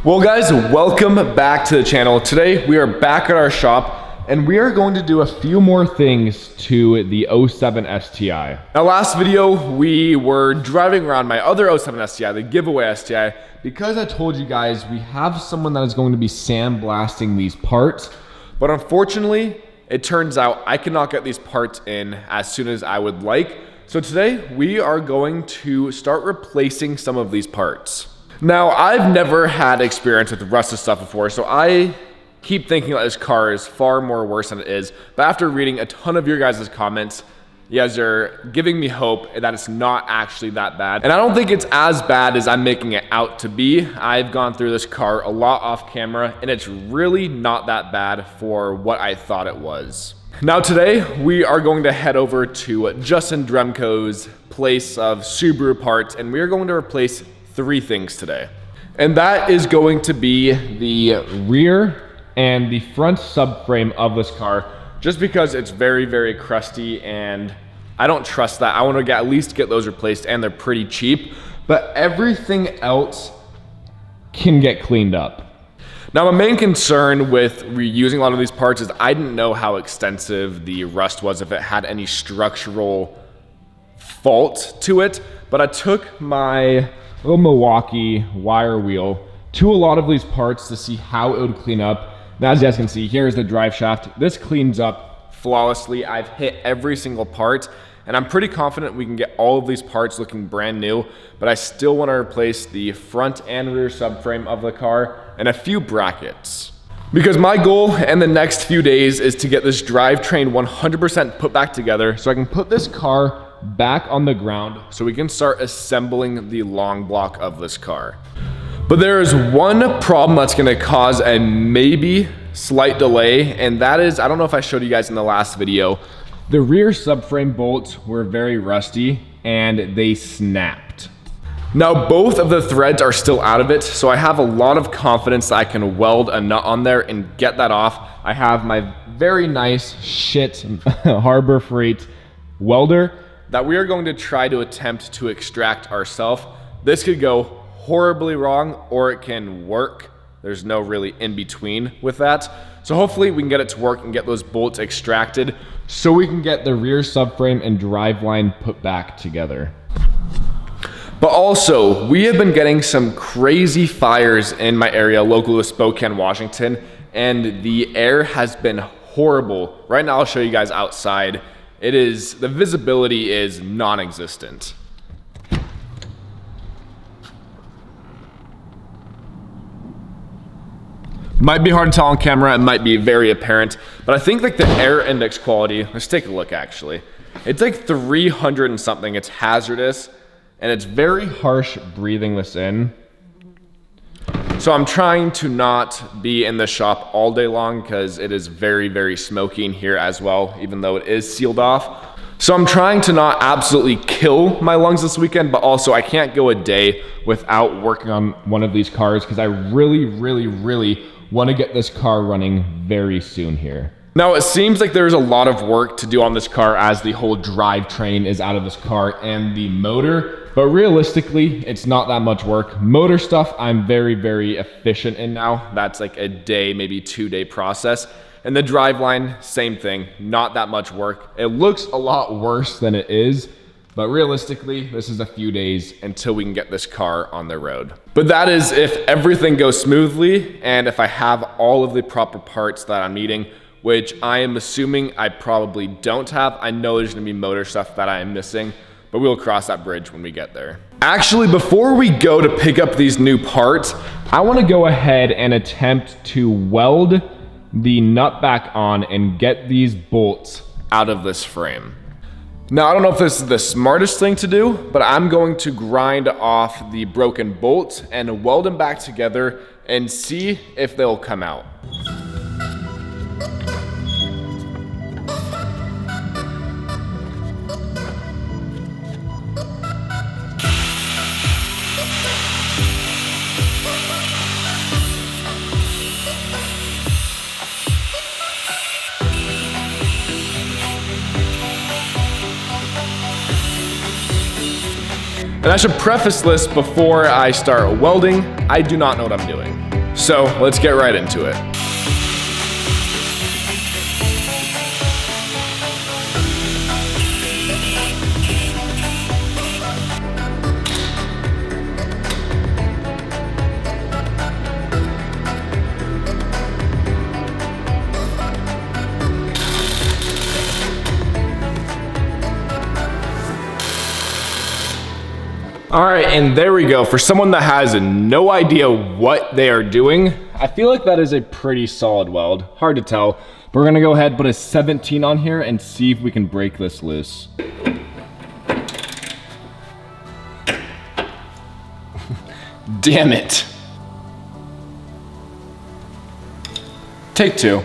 Well guys, welcome back to the channel. Today we are back at our shop and we are going to do a few more things to the 07 STi. Now last video we were driving around my other 07 STi, the giveaway STi, because I told you guys we have someone that is going to be sandblasting these parts, but unfortunately it turns out I cannot get these parts in as soon as I would like. So today we are going to start replacing some of these parts. Now, I've never had experience with rusted stuff before, so I keep thinking that this car is far more worse than it is. But after reading a ton of your guys' comments, you guys are giving me hope that it's not actually that bad. And I don't think it's as bad as I'm making it out to be. I've gone through this car a lot off camera, and it's really not that bad for what I thought it was. Now today, we are going to head over to Justin Dremko's place of Subaru parts, and we are going to replace three things today. And that is going to be the rear and the front subframe of this car, just because it's very, very crusty and I don't trust that. I want to at least get those replaced, and they're pretty cheap, but everything else can get cleaned up. Now, my main concern with reusing a lot of these parts is I didn't know how extensive the rust was, if it had any structural fault to it, but I took my little Milwaukee wire wheel to a lot of these parts to see how it would clean up. And as you guys can see, here's the drive shaft. This cleans up flawlessly. I've hit every single part, and I'm pretty confident we can get all of these parts looking brand new, but I still want to replace the front and rear subframe of the car and a few brackets. Because my goal in the next few days is to get this drivetrain 100% put back together so I can put this car back on the ground so we can start assembling the long block of this car. But there is one problem that's going to cause a maybe slight delay, and that is, I don't know if I showed you guys in the last video, the rear subframe bolts were very rusty and they snapped. Now both of the threads are still out of it, so I have a lot of confidence that I can weld a nut on there and get that off. I have my very nice Harbor Freight welder that we are going to try to attempt to extract ourselves. This could go horribly wrong, or it can work. There's no really in between with that. So hopefully we can get it to work and get those bolts extracted so we can get the rear subframe and driveline put back together. But also, we have been getting some crazy fires in my area local to Spokane, Washington, and the air has been horrible. Right now I'll show you guys outside. The visibility is non-existent. Might be hard to tell on camera, it might be very apparent, but I think like the air index quality, let's take a look actually. It's like 300 and something, it's hazardous, and it's very harsh breathing this in. So I'm trying to not be in the shop all day long because it is very, very smoky in here as well, even though it is sealed off. So I'm trying to not absolutely kill my lungs this weekend, but also I can't go a day without working on one of these cars because I really, really, really want to get this car running very soon here. Now, it seems like there's a lot of work to do on this car as the whole drivetrain is out of this car and the motor, but realistically, it's not that much work. Motor stuff, I'm very, very efficient in now. That's like a day, maybe 2-day process. And the driveline, same thing, not that much work. It looks a lot worse than it is, but realistically, this is a few days until we can get this car on the road. But that is if everything goes smoothly and if I have all of the proper parts that I'm needing, which I am assuming I probably don't have. I know there's gonna be motor stuff that I am missing, but we'll cross that bridge when we get there. Actually, before we go to pick up these new parts, I wanna go ahead and attempt to weld the nut back on and get these bolts out of this frame. Now, I don't know if this is the smartest thing to do, but I'm going to grind off the broken bolts and weld them back together and see if they'll come out. And I should preface this before I start welding, I do not know what I'm doing. So let's get right into it. All right, and there we go. For someone that has no idea what they are doing, I feel like that is a pretty solid weld. Hard to tell, but we're gonna go ahead and put a 17 on here and see if we can break this loose. Damn it. Take two.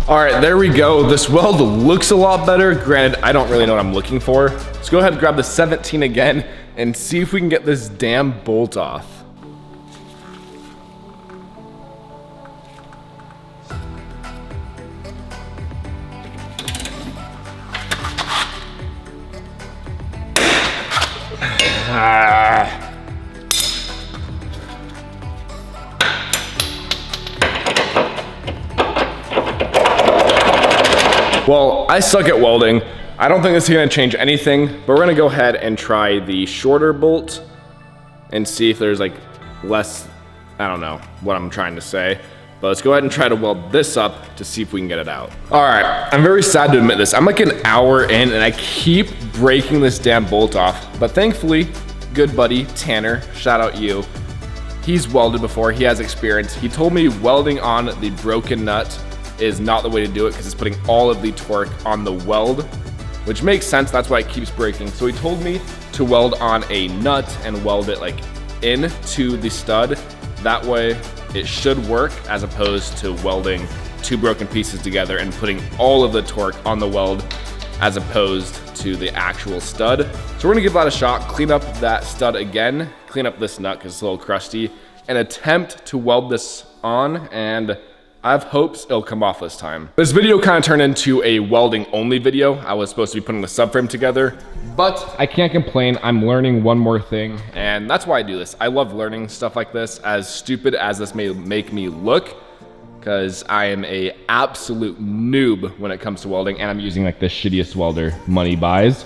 All right, there we go. This weld looks a lot better. Granted, I don't really know what I'm looking for. Let's go ahead and grab the 17 again and see if we can get this damn bolt off. Well, I suck at welding. I don't think this is gonna change anything, but we're gonna go ahead and try the shorter bolt and see if there's like less, I don't know what I'm trying to say, but let's go ahead and try to weld this up to see if we can get it out. All right, I'm very sad to admit this. I'm like an hour in and I keep breaking this damn bolt off, but thankfully, good buddy, Tanner, shout out you. He's welded before, he has experience. He told me welding on the broken nut is not the way to do it because it's putting all of the torque on the weld, which makes sense. That's why it keeps breaking. So he told me to weld on a nut and weld it like into the stud. That way it should work as opposed to welding two broken pieces together and putting all of the torque on the weld as opposed to the actual stud. So we're gonna give that a shot, clean up that stud again, clean up this nut because it's a little crusty, and attempt to weld this on, and I have hopes it'll come off this time. This video kind of turned into a welding only video. I was supposed to be putting the subframe together, but I can't complain. I'm learning one more thing, and that's why I do this. I love learning stuff like this, as stupid as this may make me look, because I am a absolute noob when it comes to welding, and I'm using like the shittiest welder money buys.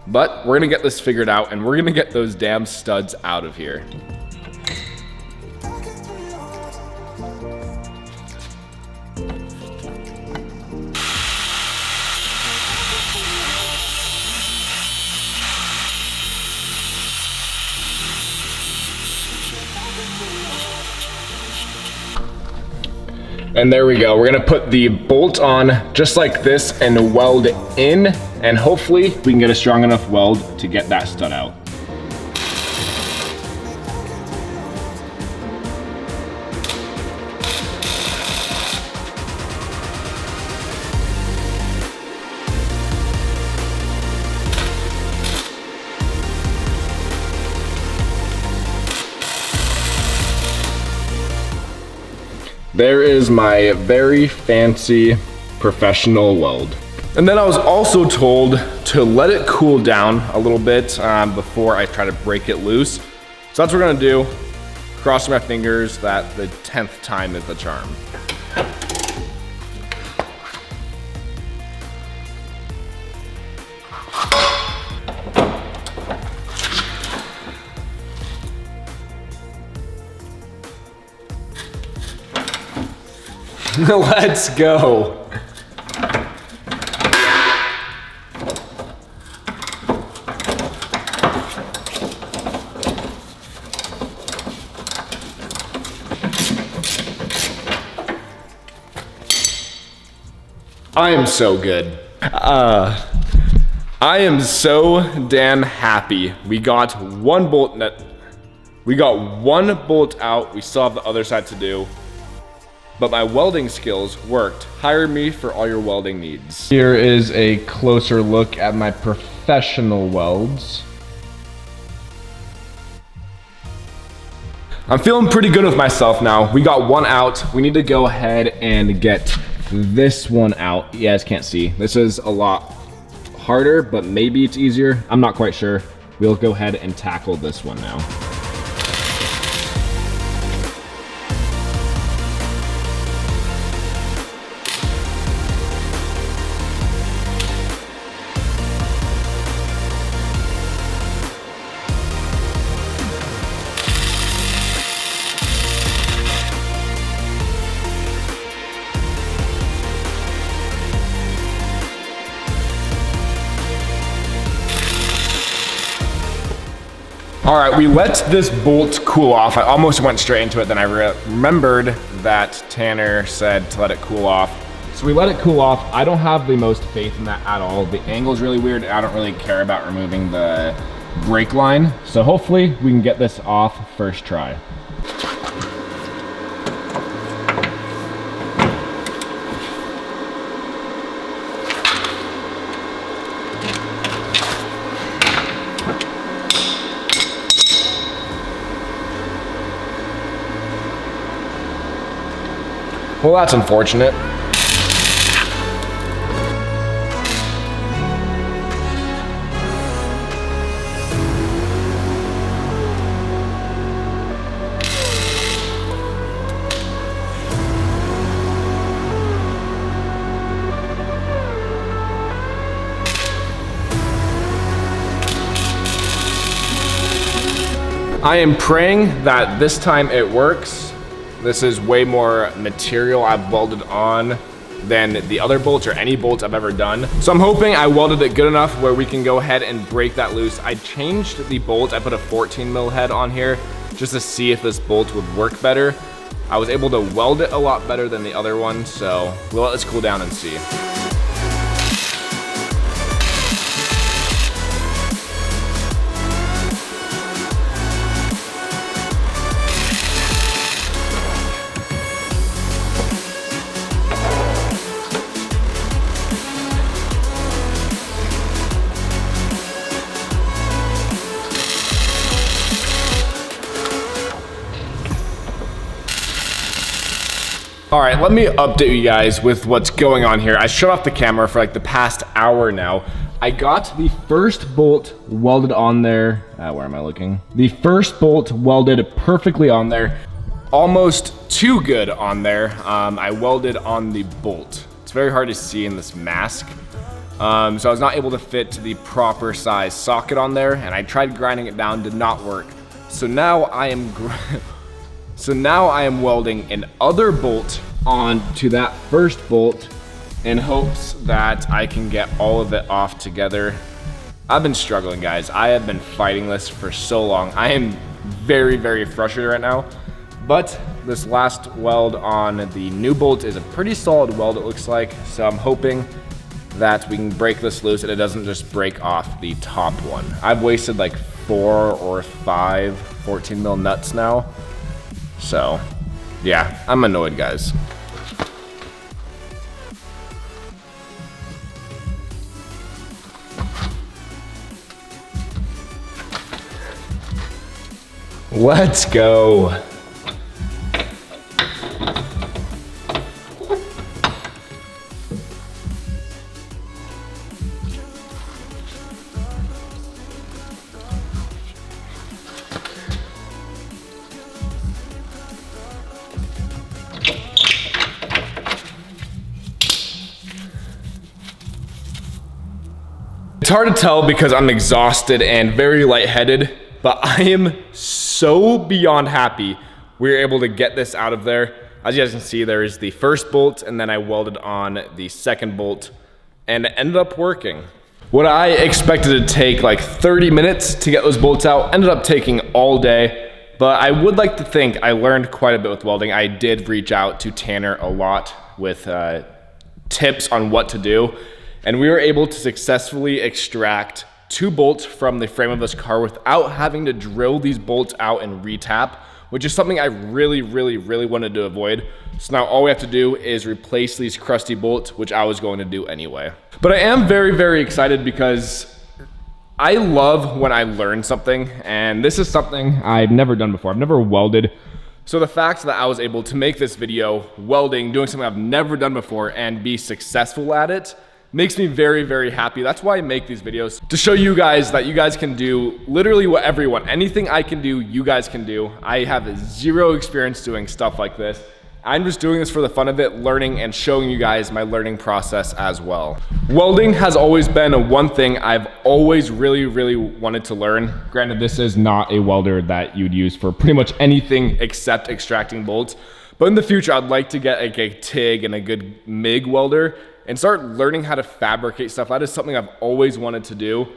But we're gonna get this figured out, and we're gonna get those damn studs out of here. And there we go. We're gonna put the bolt on just like this and weld in, and hopefully we can get a strong enough weld to get that stud out. There is my very fancy professional weld. And then I was also told to let it cool down a little bit before I try to break it loose. So that's what we're gonna do. Cross my fingers that the 10th time is the charm. Let's go. I am so good. I am so damn happy. We got one bolt out. We still have the other side to do. but my welding skills worked. Hire me for all your welding needs. Here is a closer look at my professional welds. I'm feeling pretty good with myself now. We got one out. We need to go ahead and get this one out. You guys can't see. This is a lot harder, but maybe it's easier. I'm not quite sure. We'll go ahead and tackle this one now. All right, we let this bolt cool off. I almost went straight into it, then I remembered that Tanner said to let it cool off. So we let it cool off. I don't have the most faith in that at all. The angle is really weird. I don't really care about removing the brake line. So hopefully we can get this off first try. Well, that's unfortunate. I am praying that this time it works. This is way more material I've welded on than the other bolts or any bolts I've ever done. So I'm hoping I welded it good enough where we can go ahead and break that loose. I changed the bolt. I put a 14 mil head on here just to see if this bolt would work better. I was able to weld it a lot better than the other one, so we'll let this cool down and see. All right, let me update you guys with what's going on here. I shut off the camera for like the past hour now. I got the first bolt welded on there. Where am I looking? The first bolt welded perfectly on there. Almost too good on there. I welded on the bolt. It's very hard to see in this mask. So I was not able to fit the proper size socket on there, and I tried grinding it down, did not work. So now I am welding an other bolt onto that first bolt in hopes that I can get all of it off together. I've been struggling, guys. I have been fighting this for so long. I am very, very frustrated right now. But this last weld on the new bolt is a pretty solid weld, it looks like. So I'm hoping that we can break this loose and it doesn't just break off the top one. I've wasted like 4 or 5 14 mil nuts now. So, yeah, I'm annoyed, guys. Let's go. It's hard to tell because I'm exhausted and very lightheaded, but I am so beyond happy we were able to get this out of there. As you guys can see, there is the first bolt, and then I welded on the second bolt, and it ended up working. What I expected to take like 30 minutes to get those bolts out ended up taking all day, but I would like to think I learned quite a bit with welding. I did reach out to Tanner a lot with tips on what to do, and we were able to successfully extract 2 bolts from the frame of this car without having to drill these bolts out and retap, which is something I really wanted to avoid. So now all we have to do is replace these crusty bolts, which I was going to do anyway. But I am very excited because I love when I learn something, and this is something I've never done before. I've never welded. So the fact that I was able to make this video welding, doing something I've never done before, and be successful at it makes me very happy. That's why I make these videos, to show you guys that you guys can do literally what everyone, anything I can do, you guys can do. I have zero experience doing stuff like this. I'm just doing this for the fun of it, learning and showing you guys my learning process as well. Welding has always been one thing I've always really wanted to learn. Granted, this is not a welder that you'd use for pretty much anything except extracting bolts. But in the future, I'd like to get like a TIG and a good MIG welder and start learning how to fabricate stuff. That is something I've always wanted to do.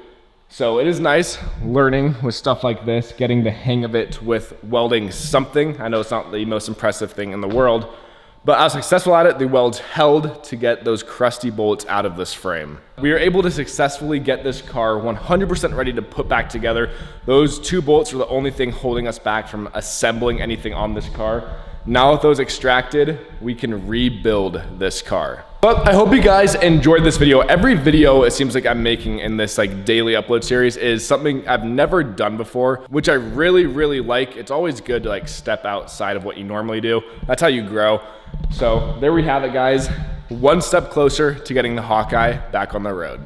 So it is nice learning with stuff like this, getting the hang of it with welding something. I know it's not the most impressive thing in the world, but I was successful at it. The welds held to get those crusty bolts out of this frame. We were able to successfully get this car 100% ready to put back together. Those 2 bolts were the only thing holding us back from assembling anything on this car. Now with those extracted, we can rebuild this car. But I hope you guys enjoyed this video. Every video it seems like I'm making in this like daily upload series is something I've never done before, which I really like. It's always good to like step outside of what you normally do. That's how you grow. So there we have it, guys. One step closer to getting the Hawkeye back on the road.